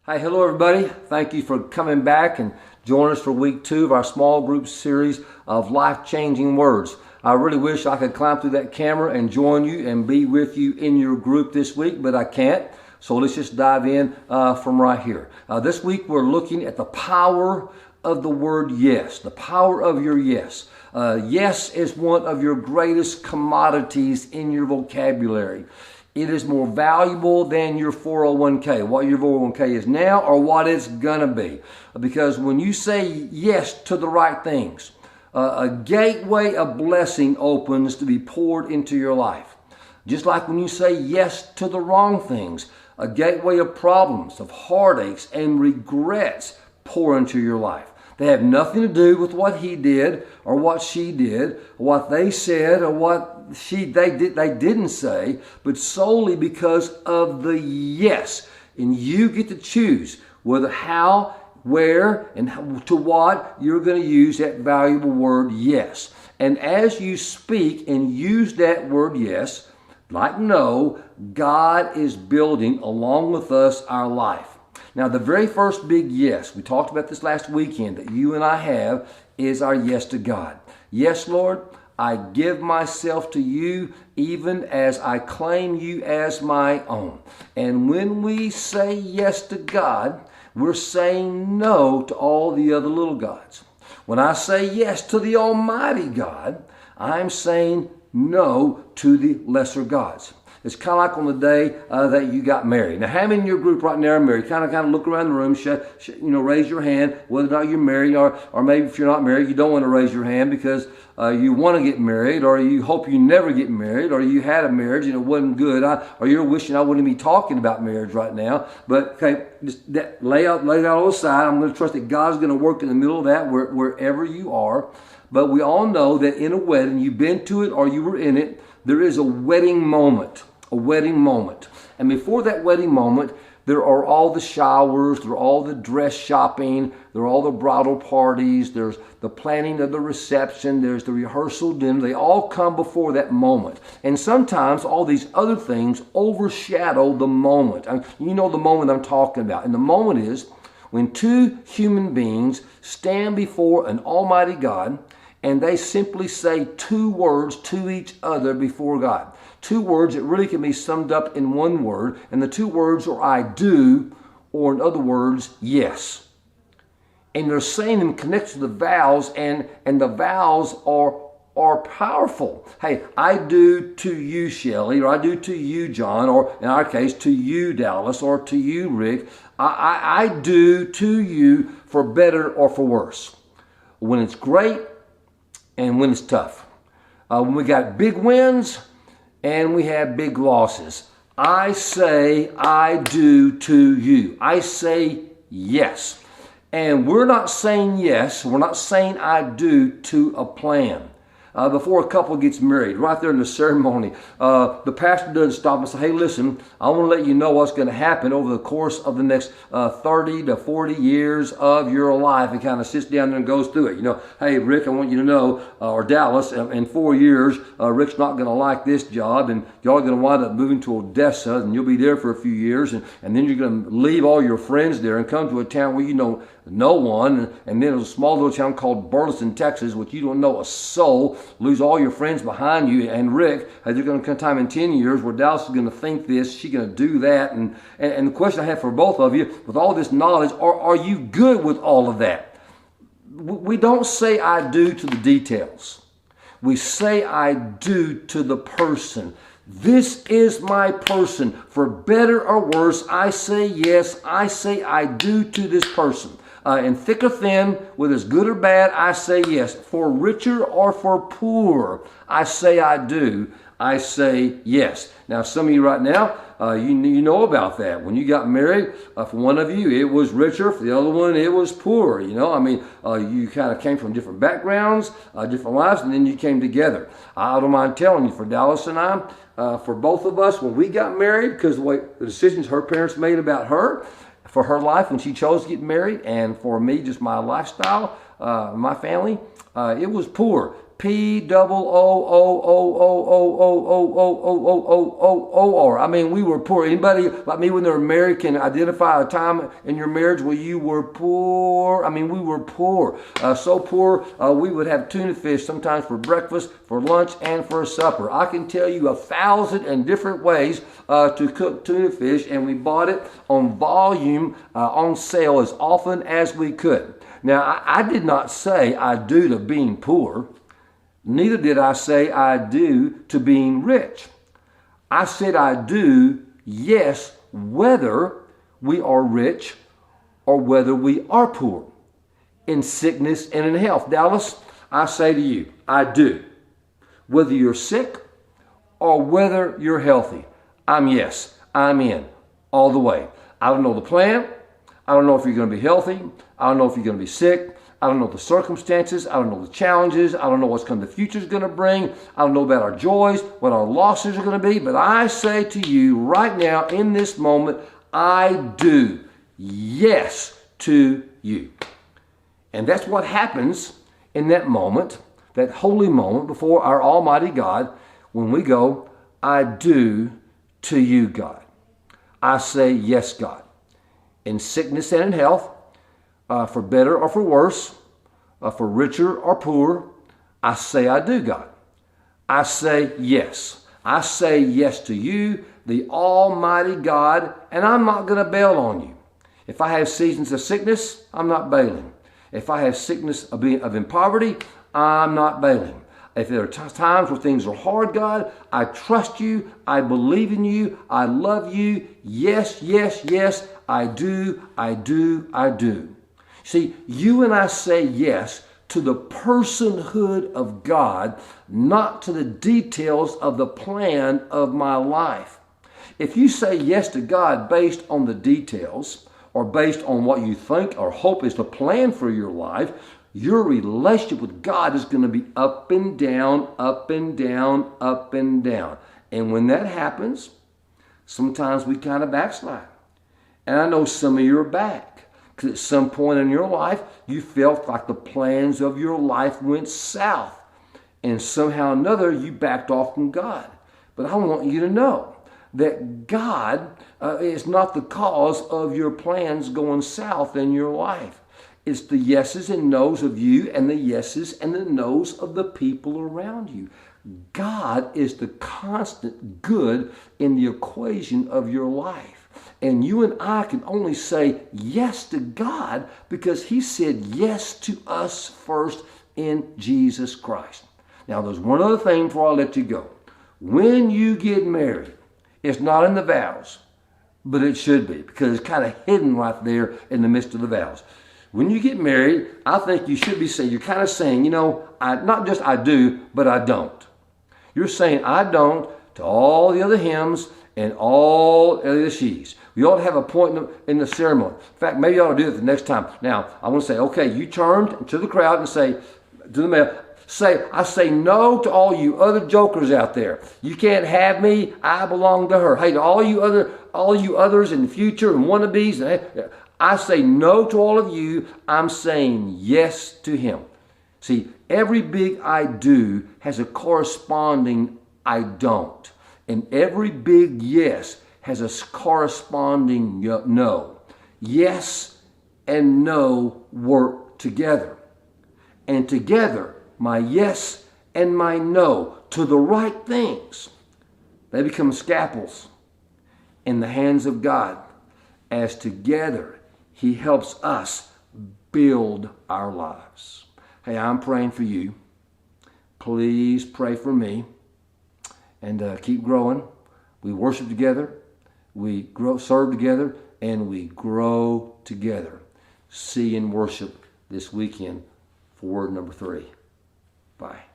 Hi, hello everybody. Thank you for coming back and joining us for week 2 of our small group series of life-changing words. I really wish I could climb through that camera and join you and be with you in your group this week, but I can't. So let's just dive in from right here. This week we're looking at the power of the word yes, the power of your yes. Yes is one of your greatest commodities in your vocabulary. It is more valuable than your 401k, what your 401k is now or what it's going to be. Because when you say yes to the right things, a gateway of blessing opens to be poured into your life. Just like when you say yes to the wrong things, a gateway of problems, of heartaches, and regrets pour into your life. They have nothing to do with what he did or what she did, or what they said or what they didn't say, but solely because of the yes. And you get to choose whether, how, where, and to what you're going to use that valuable word yes. And as you speak and use that word yes, like no, God is building along with us our life. Now, the very first big yes, we talked about this last weekend, that you and I have is our yes to God. Yes, Lord, I give myself to you even as I claim you as my own. And when we say yes to God, we're saying no to all the other little gods. When I say yes to the Almighty God, I'm saying no to the lesser gods. It's kind of like on the day that you got married. Now, how many in your group right now are married? Kind of look around the room, raise your hand, whether or not you're married, or maybe if you're not married, you don't want to raise your hand because you want to get married, or you hope you never get married, or you had a marriage and it wasn't good, or you're wishing I wouldn't be talking about marriage right now. But okay, just lay it out on the side. I'm going to trust that God's going to work in the middle of that wherever you are. But we all know that in a wedding, you've been to it or you were in it, there is a wedding moment. A wedding moment. And before that wedding moment, there are all the showers, there are all the dress shopping, there are all the bridal parties, there's the planning of the reception, there's the rehearsal dinner. They all come before that moment. And sometimes all these other things overshadow the moment. You know the moment I'm talking about. And the moment is when two human beings stand before an almighty God and they simply say two words to each other before God. Two words that really can be summed up in one word, and the two words are I do, or in other words, yes. And they're saying them connected to the vows, and the vows are powerful. Hey, I do to you, Shelley, or I do to you, John, or in our case, to you, Dallas, or to you, Rick. I do to you for better or for worse. When it's great and when it's tough. When we got big wins and we have big losses. I say I do to you. I say yes. And we're not saying yes, we're not saying I do to a plan. Before a couple gets married, right there in the ceremony, the pastor doesn't stop and say, hey, listen, I want to let you know what's going to happen over the course of the next 30 to 40 years of your life. He kind of sits down there and goes through it. Hey, Rick, I want you to know, or Dallas, in 4 years, Rick's not going to like this job, and y'all are going to wind up moving to Odessa, and you'll be there for a few years, and then you're going to leave all your friends there and come to a town where you know no one, and then a small little town called Burleson, Texas, which you don't know a soul, lose all your friends behind you, and Rick, there's going to come a time in 10 years where Dallas is going to think this, she's going to do that, and the question I have for both of you, with all this knowledge, are you good with all of that? We don't say I do to the details. We say I do to the person. This is my person. For better or worse, I say yes, I say I do to this person. In thick or thin, whether it's good or bad, I say yes. For richer or for poor, I say I do. I say yes. Now, some of you right now, you know about that. When you got married, for one of you, it was richer. For the other one, it was poor. You kind of came from different backgrounds, different lives, and then you came together. I don't mind telling you, for Dallas and I, for both of us, when we got married, because the decisions her parents made about her, for her life when she chose to get married, and for me, just my lifestyle, my family, it was poor. P-O-O-O-O-O-O-O-O-O-O-O-O-O-O-O-R. I mean, we were poor. Anybody like me when they're married can identify a time in your marriage where you were poor? I mean, we were poor. So poor, we would have tuna fish sometimes for breakfast, for lunch, and for supper. I can tell you 1,000 and different ways to cook tuna fish, and we bought it on volume, on sale as often as we could. Now, I did not say I do to being poor. Neither did I say I do to being rich. I said I do, yes, whether we are rich or whether we are poor, in sickness and in health. Dallas, I say to you, I do. Whether you're sick or whether you're healthy, I'm in, all the way. I don't know the plan. I don't know if you're going to be healthy. I don't know if you're going to be sick. I don't know the circumstances. I don't know the challenges. I don't know what's the future's going to bring. I don't know about our joys, what our losses are going to be. But I say to you right now, in this moment, I do yes to you. And that's what happens in that moment, that holy moment before our Almighty God, when we go, I do to you, God. I say yes, God. In sickness and in health, for better or for worse, for richer or poor, I say I do, God. I say yes. I say yes to you, the Almighty God, and I'm not going to bail on you. If I have seasons of sickness, I'm not bailing. If I have sickness of in poverty, I'm not bailing. If there are times where things are hard, God, I trust you. I believe in you. I love you. Yes, yes, yes, I do, I do, I do. See, you and I say yes to the personhood of God, not to the details of the plan of my life. If you say yes to God based on the details or based on what you think or hope is the plan for your life, your relationship with God is going to be up and down, up and down, up and down. And when that happens, sometimes we kind of backslide. And I know some of you are back, because at some point in your life, you felt like the plans of your life went south. And somehow or another, you backed off from God. But I want you to know that God is not the cause of your plans going south in your life. It's the yeses and nos of you and the yeses and the nos of the people around you. God is the constant good in the equation of your life. And you and I can only say yes to God because He said yes to us first in Jesus Christ. Now, there's one other thing before I let you go. When you get married, it's not in the vows, but it should be, because it's kind of hidden right there in the midst of the vows. When you get married, I think you should be saying, you're kind of saying, you know, not just I do, but I don't. You're saying I don't to all the other hymns and all the other she's. We ought to have a point in the ceremony. In fact, maybe you ought to do it the next time. Now, I want to say, okay, you turn to the crowd and say, to the male, I say no to all you other jokers out there. You can't have me. I belong to her. Hey, to all you others in the future and wannabes, I say no to all of you. I'm saying yes to him. See, every big I do has a corresponding I don't. And every big yes has a corresponding no. Yes and no work together. And together, my yes and my no to the right things, they become scalpels in the hands of God, as together He helps us build our lives. Hey, I'm praying for you. Please pray for me, and keep growing. We worship together, we serve together, and we grow together. See you in worship this weekend for word number 3. Bye.